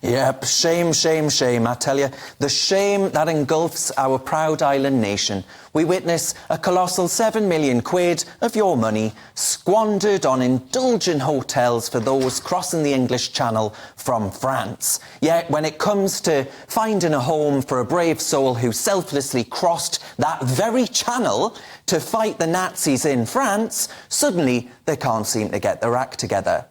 Yep, shame, shame, shame, I tell you. The shame that engulfs our proud island nation. We witness a colossal 7 million quid of your money squandered on indulgent hotels for those crossing the English Channel from France. Yet when it comes to finding a home for a brave soul who selflessly crossed that very channel to fight the Nazis in France, suddenly they can't seem to get their act together.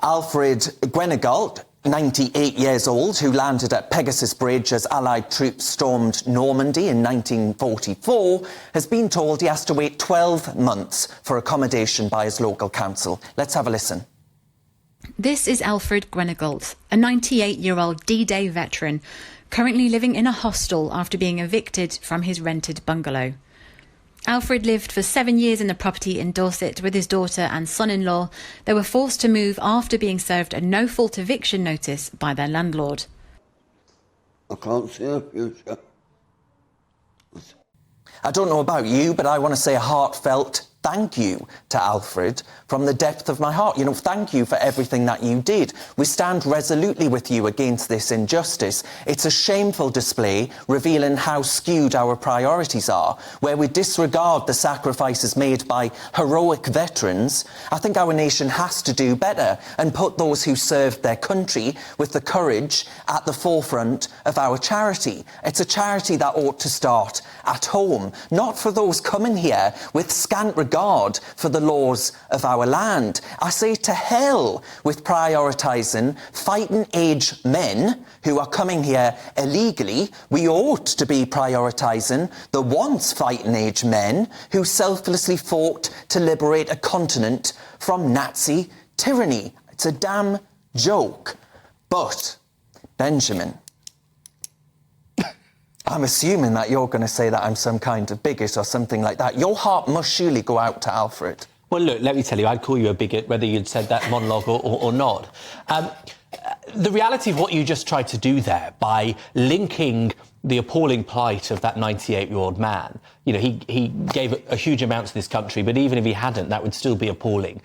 Alfred Gwenegalt, 98 years old, who landed at Pegasus Bridge as Allied troops stormed Normandy in 1944, has been told he has to wait 12 months for accommodation by his local council. Let's have a listen. This is Alfred Gwenegalt, a 98-year-old D-Day veteran, currently living in a hostel after being evicted from his rented bungalow. Alfred lived for 7 years in a property in Dorset with his daughter and son-in-law. They were forced to move after being served a no-fault eviction notice by their landlord. I can't see a future. I don't know about you, but I want to say a heartfelt thank you to Alfred from the depth of my heart. You know, thank you for everything that you did. We stand resolutely with you against this injustice. It's a shameful display revealing how skewed our priorities are, where we disregard the sacrifices made by heroic veterans. I think our nation has to do better and put those who served their country with the courage at the forefront of our charity. It's a charity that ought to start at home, not for those coming here with scant regard for the laws of our land. I say to hell with prioritising fighting age men who are coming here illegally. We ought to be prioritising the once fighting age men who selflessly fought to liberate a continent from Nazi tyranny. It's a damn joke. But, Benjamin, I'm assuming that you're going to say that I'm some kind of bigot or something like that. Your heart must surely go out to Alfred. Well, look, let me tell you, I'd call you a bigot whether you'd said that monologue or not. The reality of what you just tried to do there by linking the appalling plight of that 98-year-old man, you know, he gave a huge amount to this country, but even if he hadn't, that would still be appalling,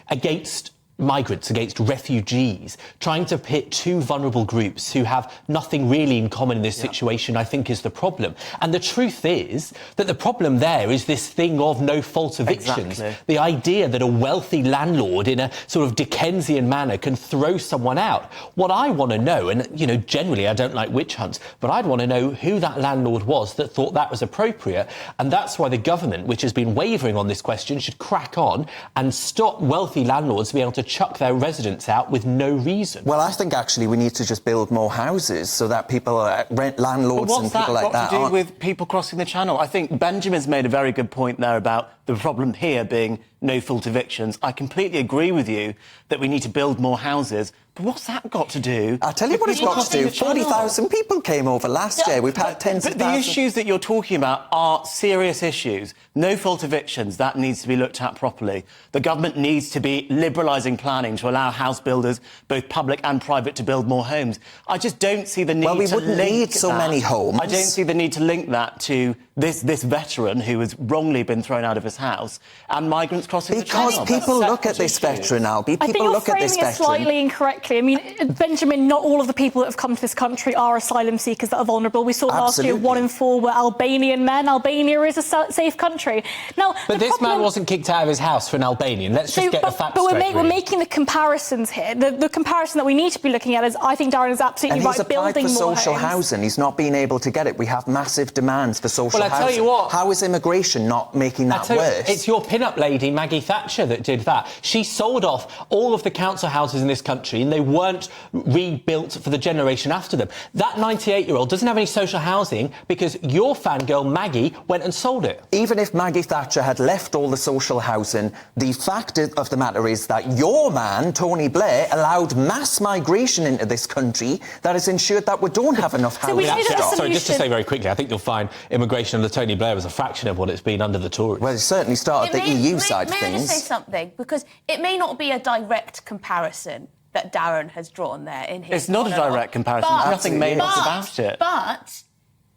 against migrants, against refugees, trying to pit two vulnerable groups who have nothing really in common in this situation, I think is the problem. And the truth is that the problem there is this thing of no-fault evictions. Exactly. The idea that a wealthy landlord in a sort of Dickensian manner can throw someone out. What I want to know, and, you know, generally I don't like witch hunts, but I'd want to know who that landlord was that thought that was appropriate. And that's why the government, which has been wavering on this question, should crack on and stop wealthy landlords being able to chuck their residents out with no reason. Well, I think actually we need to just build more houses so that people, landlords and people like that... What's that got to do with people crossing the channel? I think Benjamin's made a very good point there about the problem here being no-fault evictions. I completely agree with you that we need to build more houses, but what's that got to do? I'll tell you what it's got to do. 40,000 people came over last year. We've had tens of thousands. But the issues that you're talking about are serious issues. No-fault evictions, that needs to be looked at properly. The government needs to be liberalising planning to allow house builders, both public and private, to build more homes. I just don't see the need to link that. Well, we wouldn't need so many homes. I don't see the need to link that to this veteran who has wrongly been thrown out of his house and migrants crossing the channel. Because people look at this veteran, Albie. People look at this veteran. I think you're framing it slightly incorrectly. I mean, Benjamin, not all of the people that have come to this country are asylum seekers that are vulnerable. We saw last year 1 in 4 were Albanian men. Albania is a safe country. Now, but this man wasn't kicked out of his house for an Albanian. Let's just get the facts straight. But we're making the comparisons here. The comparison that we need to be looking at is, I think Darren is absolutely right, building more homes. And he's applied for social housing. He's not been able to get it. We have massive demands for social housing. Well, I tell you what. How is immigration not making that worse? It's your pin-up lady, Maggie Thatcher, that did that. She sold off all of the council houses in this country and they weren't rebuilt for the generation after them. That 98-year-old doesn't have any social housing because your fangirl, Maggie, went and sold it. Even if Maggie Thatcher had left all the social housing, the fact of the matter is that your man, Tony Blair, allowed mass migration into this country that has ensured that we don't have enough housing. Sorry, just to say very quickly, I think you'll find immigration under Tony Blair was a fraction of what it's been under the Tories. Well, it certainly started the EU side of things. May I just say something? Because it may not be a direct comparison that Darren has drawn there in his... It's not a direct comparison. There's nothing made up about it. But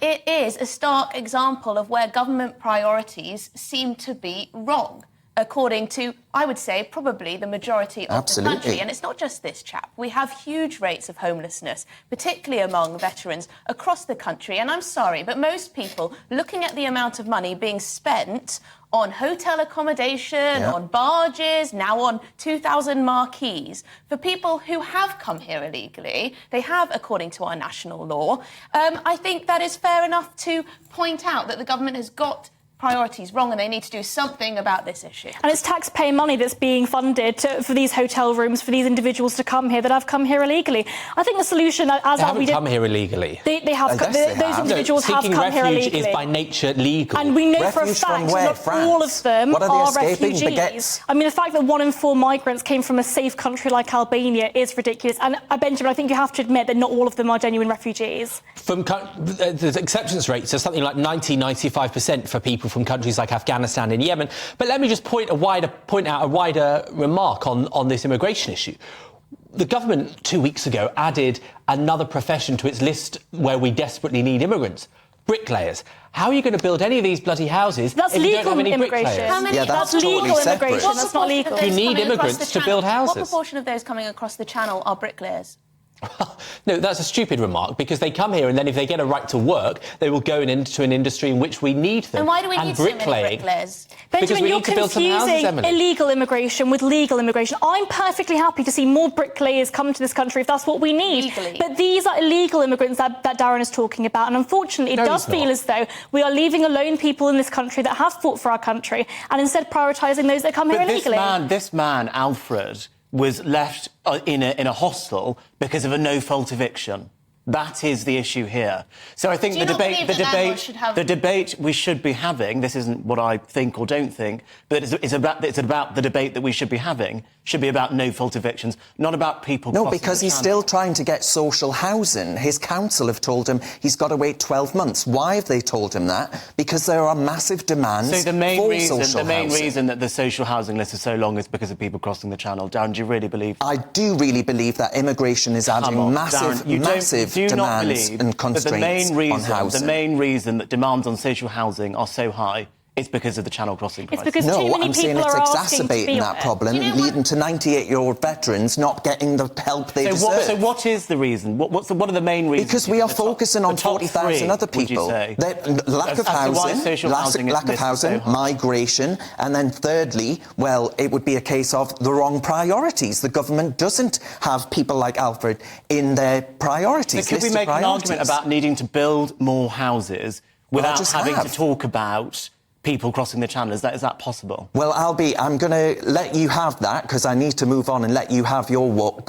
it is a stark example of where government priorities seem to be wrong. according to, I would say, probably the majority of the country. And it's not just this chap. We have huge rates of homelessness, particularly among veterans across the country. And I'm sorry, but most people, looking at the amount of money being spent on hotel accommodation, on barges, now on 2,000 marquees, for people who have come here illegally, they have, according to our national law, I think that is fair enough to point out that the government has got priorities wrong and they need to do something about this issue. And it's taxpayer money that's being funded for these hotel rooms, for these individuals to come here that have come here illegally. I think the solution, as they haven't come here illegally. They have. Those individuals have come here illegally. Seeking refuge is by nature legal. And we know refuge for a fact that all of them are refugees. Baguettes? I mean, the fact that 1 in 4 migrants came from a safe country like Albania is ridiculous. And Benjamin, I think you have to admit that not all of them are genuine refugees. The acceptance rates are something like 90-95% for people from countries like Afghanistan and Yemen. But let me just point out a wider remark on this immigration issue. The government 2 weeks ago added another profession to its list where we desperately need immigrants. Bricklayers. How are you going to build any of these bloody houses if you don't have any bricklayers? That's legal totally immigration. That's not legal. You need immigrants to build houses. What proportion of those coming across the channel are bricklayers? No, that's a stupid remark, because they come here and then if they get a right to work, they will go into an industry in which we need them. And why do we need so many bricklayers? Benjamin, you're confusing illegal immigration with legal immigration. I'm perfectly happy to see more bricklayers come to this country if that's what we need. Legally. But these are illegal immigrants that Darren is talking about. And unfortunately, it does feel as though we are leaving alone people in this country that have fought for our country and instead prioritising those that come here illegally. This man, Alfred, was left in a hostel because of a no-fault eviction. That is the issue here. So I think the debate we should be having, this isn't what I think or don't think, but it's about the debate that we should be having, should be about no-fault evictions, not about people crossing the channel. No, because he's still trying to get social housing. His council have told him he's got to wait 12 months. Why have they told him that? Because there are massive demands for social housing. So the main reason that the social housing list is so long is because of people crossing the channel. Darren, do you really believe that? I do really believe that immigration is adding massive demands and constraints on housing. The main reason that demands on social housing are so high is because of the channel crossing crisis. It's because too many I'm saying people it's are asking to be exacerbating that problem, leading to 98-year-old veterans not getting the help they deserve. So what is the reason? What are the main reasons? Because we are focusing on 40,000 other people. Lack of housing, migration, and then thirdly, well, it would be a case of the wrong priorities. The government doesn't have people like Alfred in their priorities. So could we make an argument about needing to build more houses without having to talk about people crossing the channel? Is that possible? Well, I'm going to let you have that because I need to move on and let you have your go.